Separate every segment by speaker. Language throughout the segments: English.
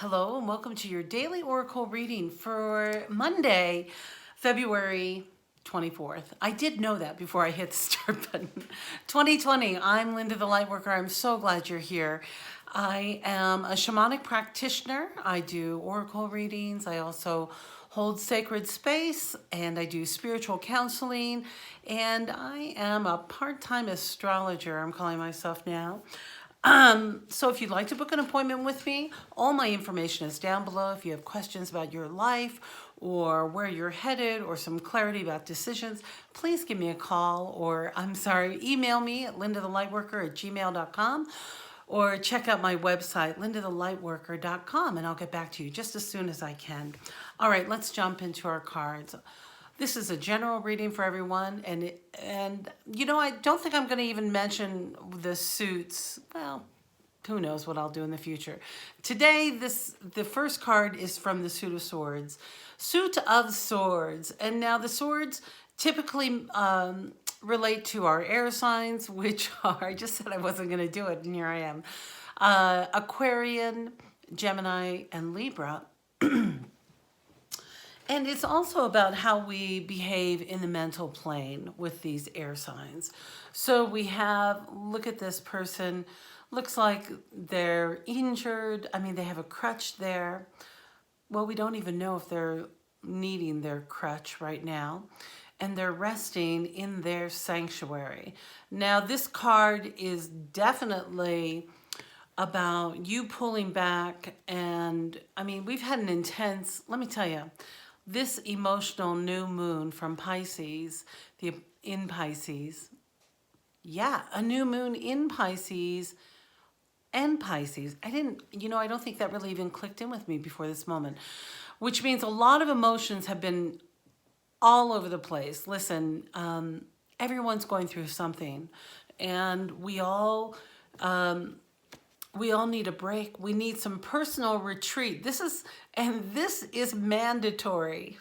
Speaker 1: Hello and welcome to your daily oracle reading for Monday, February 24th. I did know that before I hit the start button. 2020, I'm Linda the Lightworker. I'm so glad you're here. I am a shamanic practitioner. I do oracle readings. I also hold sacred space and I do spiritual counseling. And I am a part-time astrologer, I'm calling myself now. So if you'd like to book an appointment with me, all my information is down below. If you have questions about your life or where you're headed or some clarity about decisions, please give me a call or, email me at LindaTheLightWorker@gmail.com or check out my website, LindaTheLightWorker.com, and I'll get back to you just as soon as I can. All right, let's jump into our cards. This is a general reading for everyone, and I don't think I'm going to even mention the suits. Well, who knows what I'll do in the future. Today, the first card is from the Suit of Swords. Suit of Swords. And now the swords typically relate to our air signs, which are, I just said I wasn't going to do it, and here I am. Aquarian, Gemini, and Libra. And it's also about how we behave in the mental plane with these air signs. So we have, look at this person, looks like they're injured. I mean, they have a crutch there. Well, we don't even know if they're needing their crutch right now. And they're resting in their sanctuary. Now, this card is definitely about you pulling back. And I mean, we've had an intense, let me tell you, this emotional new moon from Pisces, in Pisces, yeah, a new moon in Pisces and Pisces. I don't think that really even clicked in with me before this moment, which means a lot of emotions have been all over the place. Listen, everyone's going through something, and we all need a break. We need some personal retreat. This is mandatory.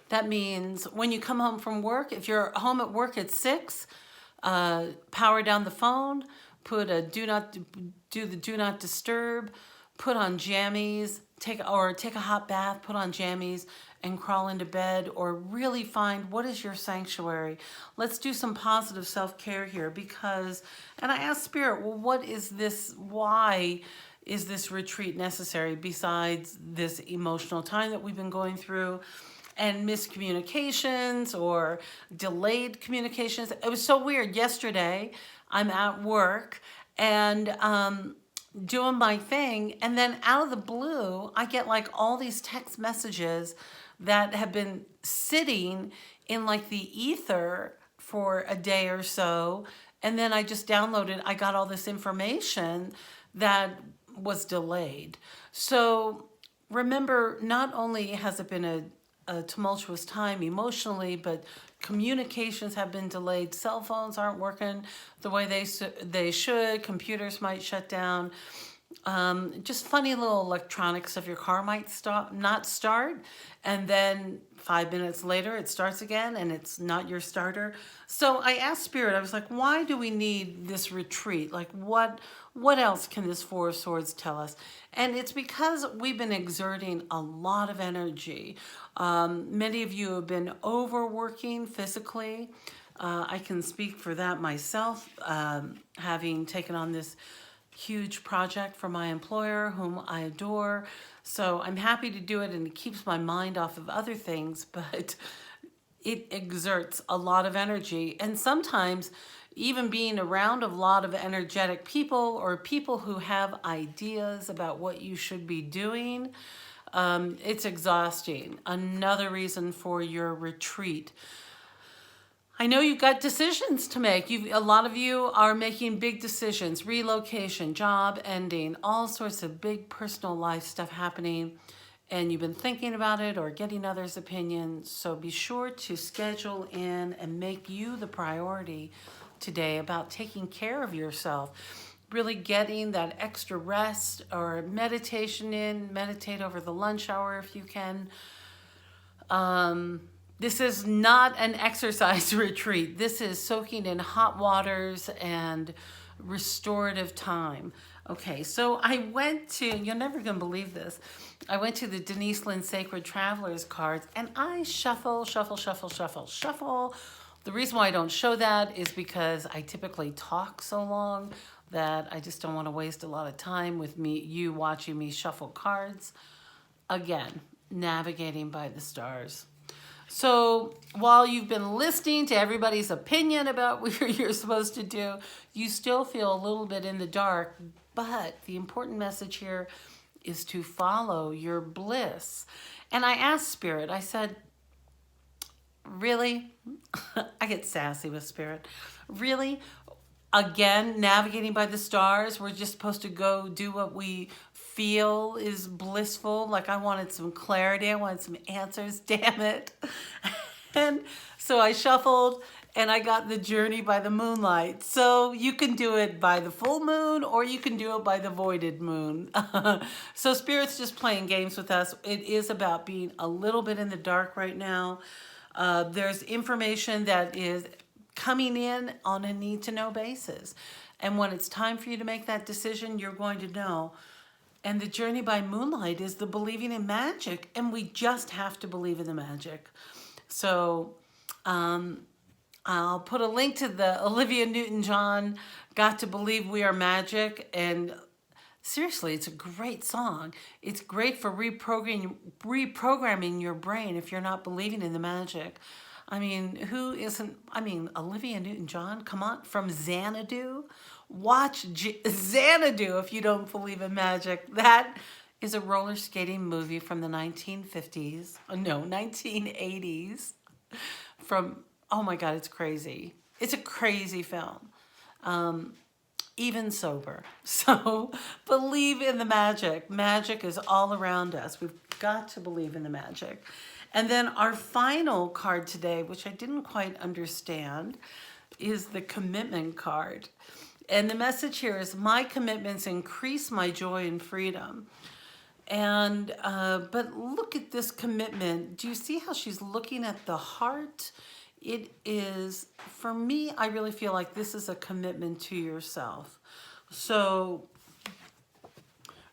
Speaker 1: That means when you come home from work, if you're home at work at 6, power down the phone, do the do not disturb, put on jammies, take a hot bath, put on jammies, and crawl into bed, or really find what is your sanctuary. Let's do some positive self-care here and I asked Spirit, well, what is this? Why is this retreat necessary besides this emotional time that we've been going through and miscommunications or delayed communications? It was so weird. Yesterday, I'm at work and doing my thing, and then out of the blue, I get like all these text messages that have been sitting in like the ether for a day or so. And then I just downloaded, I got all this information that was delayed. So remember, not only has it been a tumultuous time emotionally, but communications have been delayed. Cell phones aren't working the way they should. Computers might shut down. Just funny little electronics of your car might not start, and then 5 minutes later it starts again and it's not your starter. So I asked Spirit, I was like, why do we need this retreat? Like what else can this Four of Swords tell us? And it's because we've been exerting a lot of energy. Many of you have been overworking physically. I can speak for that myself, having taken on this huge project for my employer, whom I adore. So I'm happy to do it, and it keeps my mind off of other things, but it exerts a lot of energy. And sometimes even being around a lot of energetic people or people who have ideas about what you should be doing, it's exhausting. Another reason for your retreat. I know you've got decisions to make. A lot of you are making big decisions, relocation, job ending, all sorts of big personal life stuff happening, and you've been thinking about it or getting others' opinions. So be sure to schedule in and make you the priority today about taking care of yourself, really getting that extra rest or meditation in, meditate over the lunch hour if you can. This is not an exercise retreat. This is soaking in hot waters and restorative time. Okay, so I went to, you're never going to believe this. I went to the Denise Linn Sacred Travelers cards and I shuffle, shuffle, shuffle, shuffle, shuffle. The reason why I don't show that is because I typically talk so long that I just don't want to waste a lot of time with you watching me shuffle cards. Again, navigating by the stars. So while you've been listening to everybody's opinion about what you're supposed to do, you still feel a little bit in the dark. But the important message here is to follow your bliss. And I asked Spirit, I said, really? I get sassy with Spirit. Really? Again, navigating by the stars, we're just supposed to go do what we feel is blissful. Like I wanted some clarity, I wanted some answers, damn it. And so I shuffled and I got the journey by the moonlight. So you can do it by the full moon or you can do it by the voided moon. So Spirit's just playing games with us. It is about being a little bit in the dark right now. There's information that is coming in on a need-to-know basis. And when it's time for you to make that decision, you're going to know. And the journey by moonlight is the believing in magic. And we just have to believe in the magic. So I'll put a link to the Olivia Newton-John Got to Believe We Are Magic. And seriously, it's a great song. It's great for reprogramming your brain if you're not believing in the magic. I mean, who isn't, I mean, Olivia Newton-John, come on, from Xanadu. Watch Xanadu if you don't believe in magic. That is a roller skating movie from the 1950s. No, 1980s. From, oh my God, it's crazy. It's a crazy film. Even sober. So believe in the magic. Magic is all around us. We've got to believe in the magic. And then our final card today, which I didn't quite understand, is the commitment card. And the message here is, my commitments increase my joy and freedom. And, but look at this commitment. Do you see how she's looking at the heart? It is, for me, I really feel like this is a commitment to yourself. So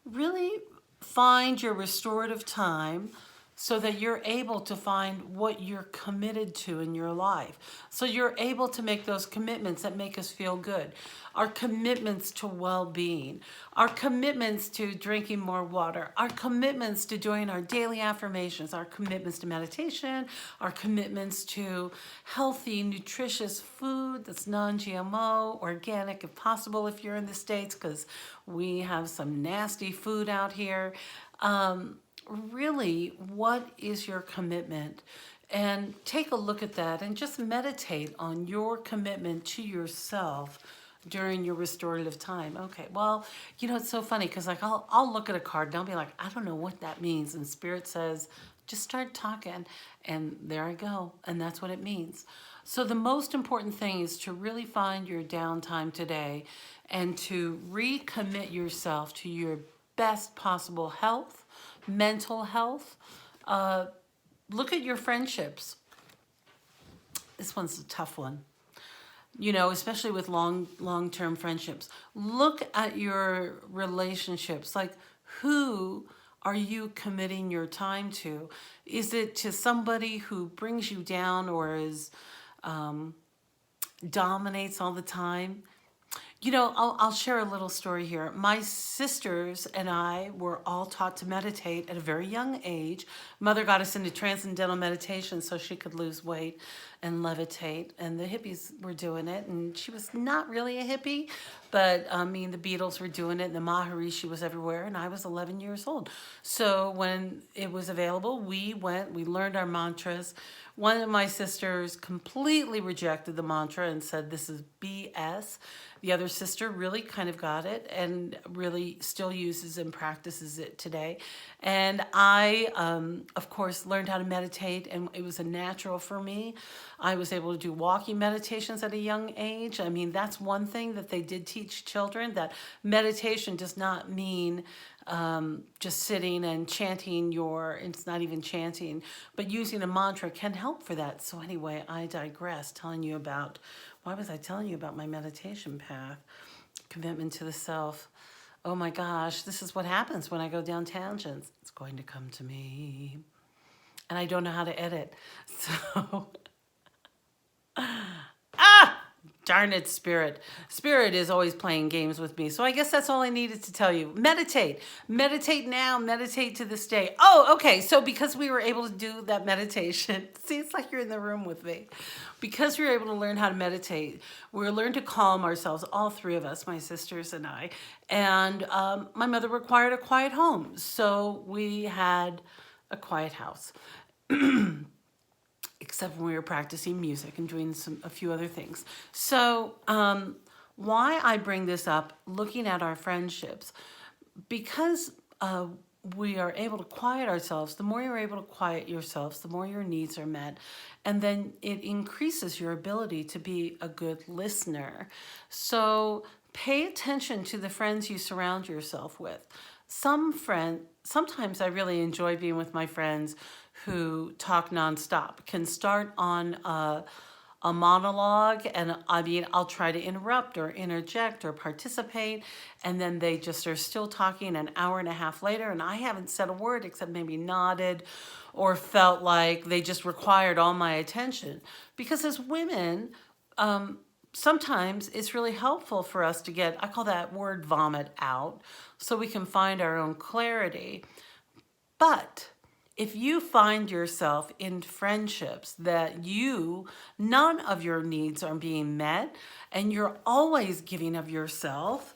Speaker 1: really find your restorative time so that you're able to find what you're committed to in your life. So you're able to make those commitments that make us feel good. Our commitments to well-being, our commitments to drinking more water, our commitments to doing our daily affirmations, our commitments to meditation, our commitments to healthy, nutritious food that's non-GMO, organic if possible if you're in the States, because we have some nasty food out here. Really, what is your commitment? And take a look at that and just meditate on your commitment to yourself during your restorative time. Okay, well, you know, it's so funny because like I'll look at a card and I'll be like, I don't know what that means. And Spirit says, just start talking. And there I go. And that's what it means. So the most important thing is to really find your downtime today and to recommit yourself to your best possible health, mental health. Look at your friendships. This one's a tough one. You know, especially with long-term friendships. Look at your relationships. Like, who are you committing your time to? Is it to somebody who brings you down or is dominates all the time? You know, I'll share a little story here. My sisters and I were all taught to meditate at a very young age. Mother got us into transcendental meditation so she could lose weight and levitate. And the hippies were doing it. And she was not really a hippie, but I mean, the Beatles were doing it and the Maharishi was everywhere. And I was 11 years old. So when it was available, we went, we learned our mantras. One of my sisters completely rejected the mantra and said, this is BS. The other sister really kind of got it and really still uses and practices it today. And I, of course, learned how to meditate, and it was a natural for me. I was able to do walking meditations at a young age. I mean, that's one thing that they did teach children, that meditation does not mean just sitting and chanting it's not even chanting, but using a mantra can help for that. So anyway, I digress, why was I telling you about my meditation path? Commitment to the self. Oh my gosh, this is what happens when I go down tangents. It's going to come to me. And I don't know how to edit. So, darn it, Spirit. Spirit is always playing games with me. So I guess that's all I needed to tell you. Meditate. Meditate now. Meditate to this day. Oh, okay. So because we were able to do that meditation, see, it's like you're in the room with me. Because we were able to learn how to meditate, we learned to calm ourselves, all three of us, my sisters and I. And my mother required a quiet home. So we had a quiet house. Except when we were practicing music and doing a few other things. So why I bring this up, looking at our friendships, because we are able to quiet ourselves. The more you're able to quiet yourselves, the more your needs are met. And then it increases your ability to be a good listener. So pay attention to the friends you surround yourself with. Sometimes I really enjoy being with my friends who talk nonstop, can start on a monologue, and I mean, I'll try to interrupt or interject or participate, and then they just are still talking an hour and a half later, and I haven't said a word except maybe nodded or felt like they just required all my attention. Because as women, sometimes it's really helpful for us to get, I call that word vomit out, so we can find our own clarity. But if you find yourself in friendships that none of your needs are being met, and you're always giving of yourself,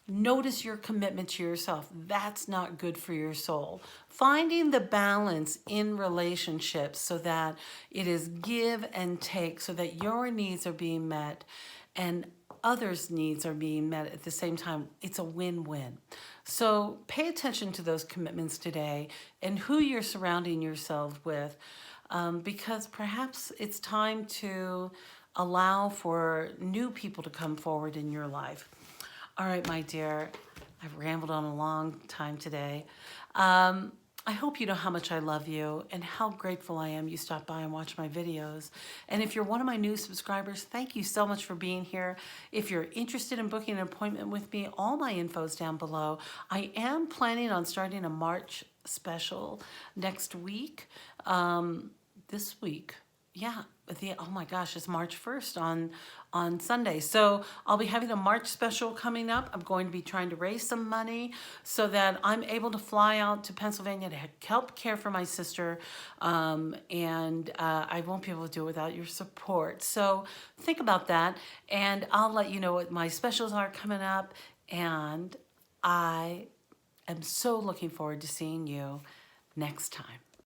Speaker 1: notice your commitment to yourself. That's not good for your soul. Finding the balance in relationships so that it is give and take, so that your needs are being met and others' needs are being met at the same time. It's a win-win. So pay attention to those commitments today and who you're surrounding yourself with, because perhaps it's time to allow for new people to come forward in your life. All right, my dear, I've rambled on a long time today. I hope you know how much I love you and how grateful I am you stopped by and watched my videos. And if you're one of my new subscribers, thank you so much for being here. If you're interested in booking an appointment with me, all my info is down below. I am planning on starting a March special next week. This week. Yeah, oh my gosh, it's March 1st on Sunday. So I'll be having a March special coming up. I'm going to be trying to raise some money so that I'm able to fly out to Pennsylvania to help care for my sister. And I won't be able to do it without your support. So think about that, and I'll let you know what my specials are coming up. And I am so looking forward to seeing you next time.